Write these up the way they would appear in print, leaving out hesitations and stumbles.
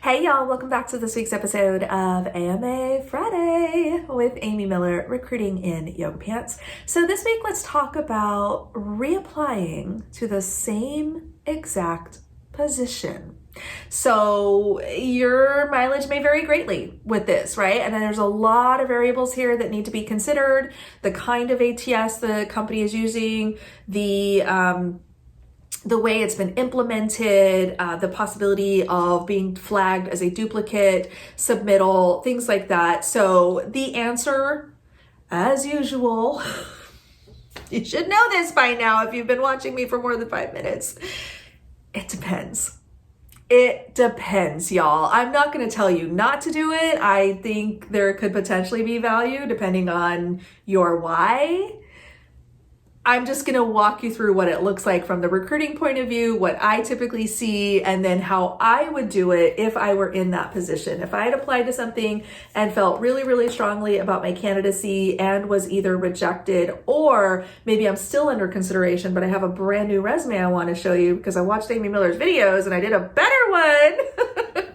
Hey y'all, welcome back to this week's episode of AMA Friday with Amy Miller, recruiting in yoga pants. So this week, let's talk about reapplying to the same exact position. So your mileage may vary greatly with this, right? And then there's a lot of variables here that need to be considered. The kind of ATS the company is using, the way it's been implemented, the possibility of being flagged as a duplicate, submittal, things like that. So the answer, as usual, you should know this by now if you've been watching me for more than 5 minutes. It depends. It depends, y'all. I'm not going to tell you not to do it. I think there could potentially be value depending on your why. I'm just going to walk you through what it looks like from the recruiting point of view, what I typically see, and then how I would do it if I were in that position. If I had applied to something and felt really, really strongly about my candidacy and was either rejected, or maybe I'm still under consideration, but I have a brand new resume I want to show you because I watched Amy Miller's videos and I did a better one,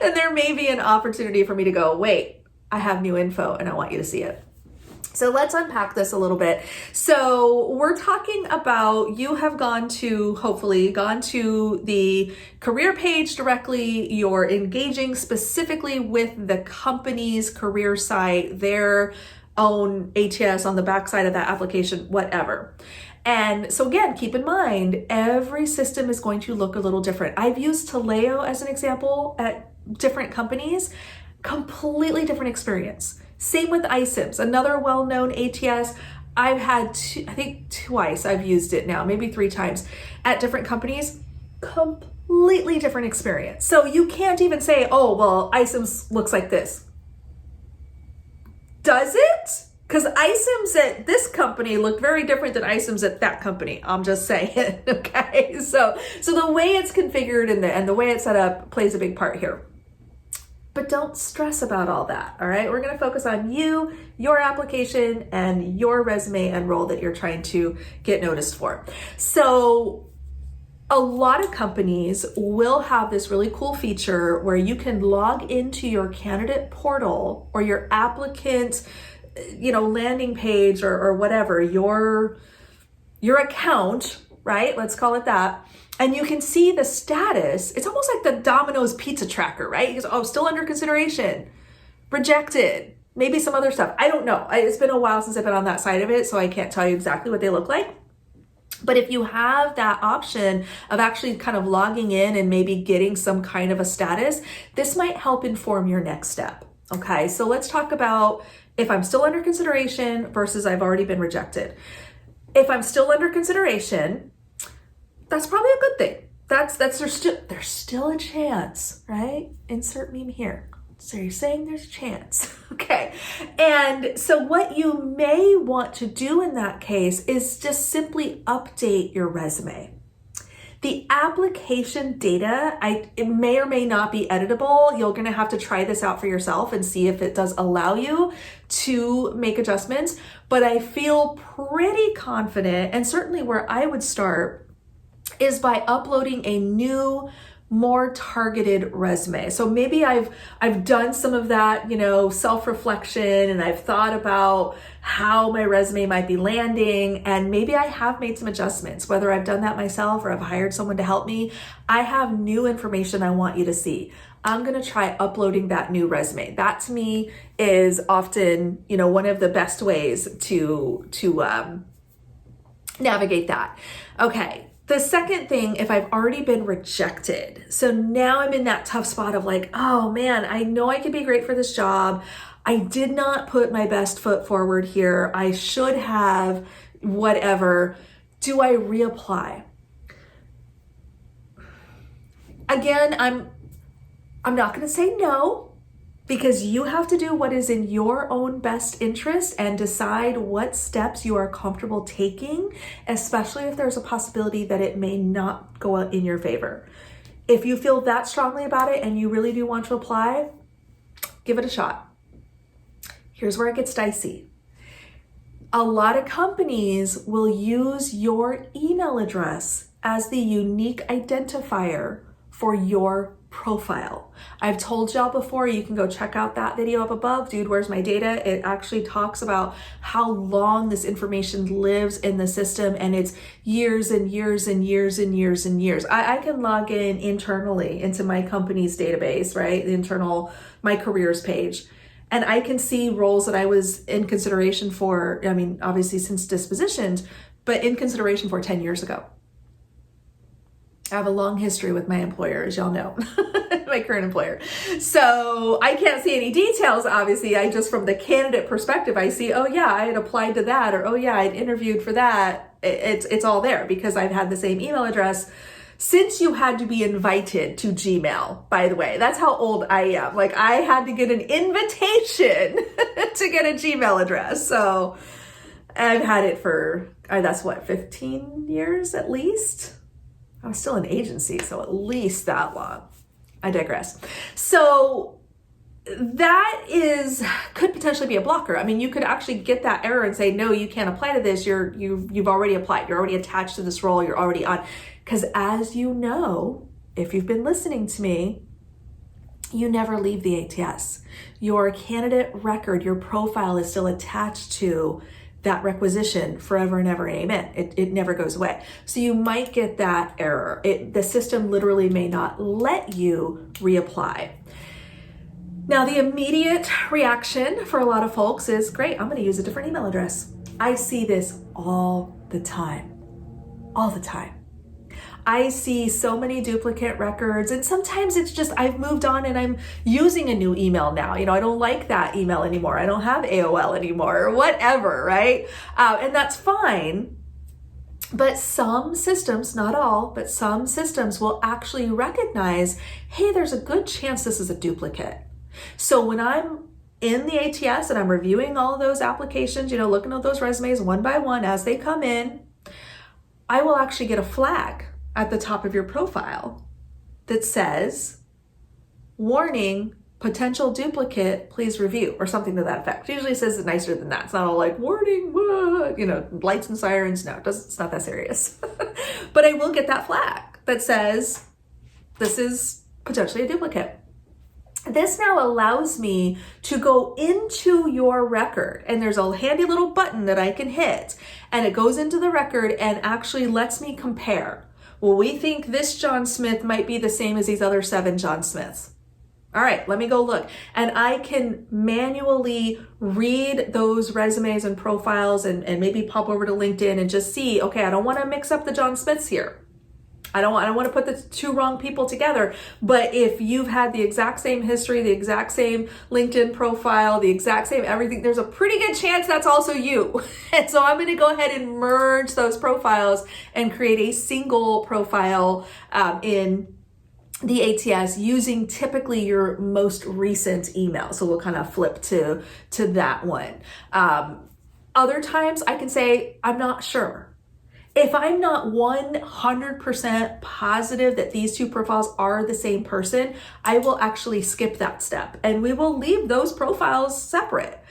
then there may be an opportunity for me to go, wait, I have new info and I want you to see it. So let's unpack this a little bit. So we're talking about, you have hopefully gone to the career page directly. You're engaging specifically with the company's career site, their own ATS on the backside of that application, whatever. And so again, keep in mind, every system is going to look a little different. I've used Taleo as an example at different companies, completely different experience. Same with iCIMS, another well-known ATS. I've had twice I've used it now, maybe 3 times at different companies, completely different experience. So you can't even say, oh, well, iCIMS looks like this. Does it? Because iCIMS at this company looked very different than iCIMS at that company. I'm just saying, okay? So the way it's configured and the way it's set up plays a big part here. But don't stress about all that, all right? We're going to focus on you, your application, and your resume and role that you're trying to get noticed for. So a lot of companies will have this really cool feature where you can log into your candidate portal or your applicant, landing page or whatever, your account, right? Let's call it that. And you can see the status. It's almost like the Domino's pizza tracker, right? Because, still under consideration, rejected, maybe some other stuff. I don't know. It's been a while since I've been on that side of it, so I can't tell you exactly what they look like. But if you have that option of actually kind of logging in and maybe getting some kind of a status, this might help inform your next step. Okay, so let's talk about if I'm still under consideration versus I've already been rejected. If I'm still under consideration, that's probably a good thing. There's still a chance, right? Insert meme here. So you're saying there's a chance. Okay. And so what you may want to do in that case is just simply update your resume. The application data, it may or may not be editable. You're going to have to try this out for yourself and see if it does allow you to make adjustments. But I feel pretty confident, and certainly where I would start is by uploading a new, more targeted resume. So maybe I've done some of that, self-reflection, and I've thought about how my resume might be landing, and maybe I have made some adjustments, whether I've done that myself or I've hired someone to help me. I have new information I want you to see. I'm going to try uploading that new resume. That to me is often, one of the best ways to navigate that. Okay. The second thing, if I've already been rejected, so now I'm in that tough spot of like, oh man, I know I could be great for this job. I did not put my best foot forward here. I should have, whatever. Do I reapply? Again, I'm not going to say no, because you have to do what is in your own best interest and decide what steps you are comfortable taking, especially if there's a possibility that it may not go in your favor. If you feel that strongly about it and you really do want to apply, give it a shot. Here's where it gets dicey. A lot of companies will use your email address as the unique identifier for your profile. I've told y'all before, you can go check out that video up above, Dude, Where's My Data? It actually talks about how long this information lives in the system, and it's years and years and years and years and years. I can log in internally into my company's database, right? The internal, my careers page. And I can see roles that I was in consideration for, I mean, obviously since dispositioned, but in consideration for 10 years ago. I have a long history with my employer, as y'all know, my current employer. So I can't see any details, obviously. I just, from the candidate perspective, I see, oh yeah, I had applied to that, or oh yeah, I'd interviewed for that. It's all there because I've had the same email address since you had to be invited to Gmail, by the way. That's how old I am. Like, I had to get an invitation to get a Gmail address. So I've had it for, that's what, 15 years at least? I was still an agency, so at least that long. I digress. So that could potentially be a blocker. I mean, you could actually get that error and say, no, you can't apply to this. You've already applied. You're already attached to this role. You're already on. Because as you know, if you've been listening to me, you never leave the ATS. Your candidate record, your profile is still attached to that requisition forever and ever, amen. It never goes away. So you might get that error. The system literally may not let you reapply. Now, the immediate reaction for a lot of folks is, great, I'm gonna use a different email address. I see this all the time. I see so many duplicate records, and sometimes it's just I've moved on and I'm using a new email now. You know, I don't like that email anymore. I don't have AOL anymore or whatever, right? And that's fine. But some systems, not all, but some systems will actually recognize, hey, there's a good chance this is a duplicate. So when I'm in the ATS and I'm reviewing all of those applications, you know, looking at those resumes one by one as they come in, I will actually get a flag at the top of your profile that says, warning, potential duplicate, please review, or something to that effect. It usually says it nicer than that. It's not all like, warning, you know, lights and sirens. No, it's not that serious. But I will get that flag that says, this is potentially a duplicate. This now allows me to go into your record, and there's a handy little button that I can hit, and it goes into the record and actually lets me compare. Well, we think this John Smith might be the same as these other 7 John Smiths. All right, let me go look. And I can manually read those resumes and profiles and maybe pop over to LinkedIn and just see, okay, I don't want to mix up the John Smiths here. I don't want to put the 2 wrong people together. But if you've had the exact same history, the exact same LinkedIn profile, the exact same everything, there's a pretty good chance that's also you. And so I'm going to go ahead and merge those profiles and create a single profile in the ATS using typically your most recent email. So we'll kind of flip to that one. Other times I can say, I'm not sure. If I'm not 100% positive that these 2 profiles are the same person, I will actually skip that step and we will leave those profiles separate.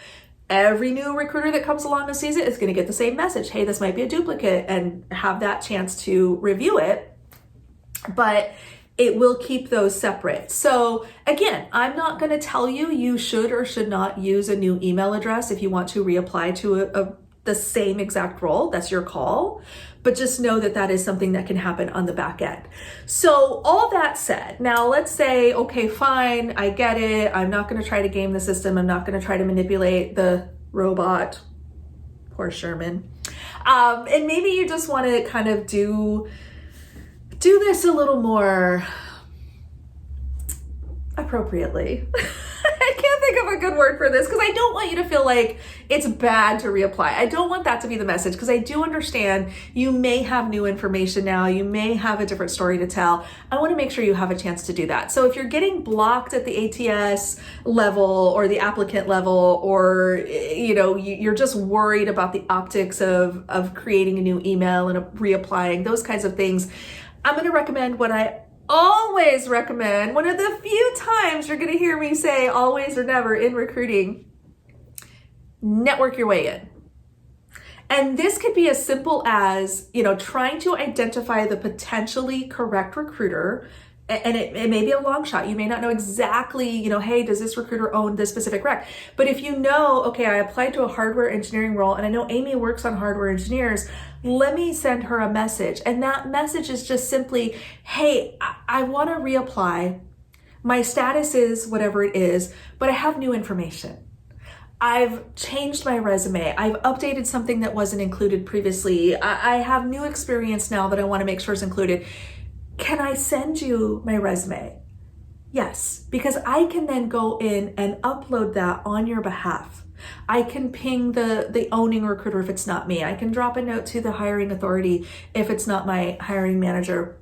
Every new recruiter that comes along and sees it is going to get the same message. Hey, this might be a duplicate, and have that chance to review it. But it will keep those separate. So again, I'm not going to tell you you should or should not use a new email address if you want to reapply to the same exact role. That's your call. But just know that that is something that can happen on the back end. So all that said, now let's say, okay, fine, I get it. I'm not going to try to game the system. I'm not going to try to manipulate the robot. Poor Sherman. And maybe you just want to kind of do this a little more appropriately. I can't think of a good word for this because I don't want you to feel like it's bad to reapply. I don't want that to be the message because I do understand you may have new information now. You may have a different story to tell. I want to make sure you have a chance to do that. So if you're getting blocked at the ATS level or the applicant level, or you know, you're just worried about the optics of creating a new email and reapplying, those kinds of things, I'm going to recommend what I always recommend. One of the few times you're going to hear me say always or never in recruiting: network your way in. And this could be as simple as, you know, trying to identify the potentially correct recruiter And it may be a long shot. You may not know exactly, hey, does this recruiter own this specific rec? But if you know, okay, I applied to a hardware engineering role and I know Amy works on hardware engineers, let me send her a message. And that message is just simply, hey, I want to reapply. My status is whatever it is, but I have new information. I've changed my resume. I've updated something that wasn't included previously. I have new experience now that I want to make sure is included. Can I send you my resume? Yes, because I can then go in and upload that on your behalf. I can ping the owning recruiter if it's not me. I can drop a note to the hiring authority if it's not my hiring manager,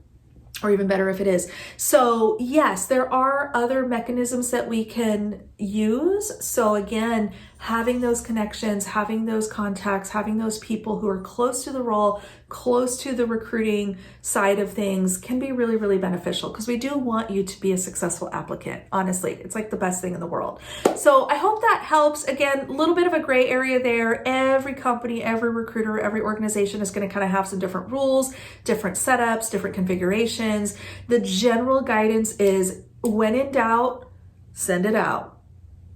or even better if it is. So yes, there are other mechanisms that we can use. So again, having those connections, having those contacts, having those people who are close to the role, close to the recruiting side of things can be really, really beneficial, because we do want you to be a successful applicant. Honestly, it's like the best thing in the world. So I hope that helps. Again, a little bit of a gray area there. Every company, every recruiter, every organization is going to kind of have some different rules, different setups, different configurations. The general guidance is, when in doubt, send it out.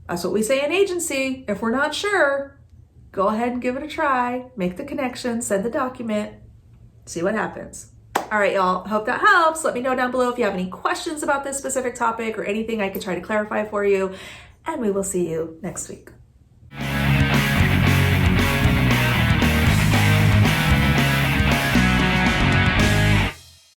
That's what we say in agency. If we're not sure, go ahead and give it a try. Make the connection, send the document, see what happens. All right, y'all. Hope that helps. Let me know down below if you have any questions about this specific topic or anything I could try to clarify for you. And we will see you next week.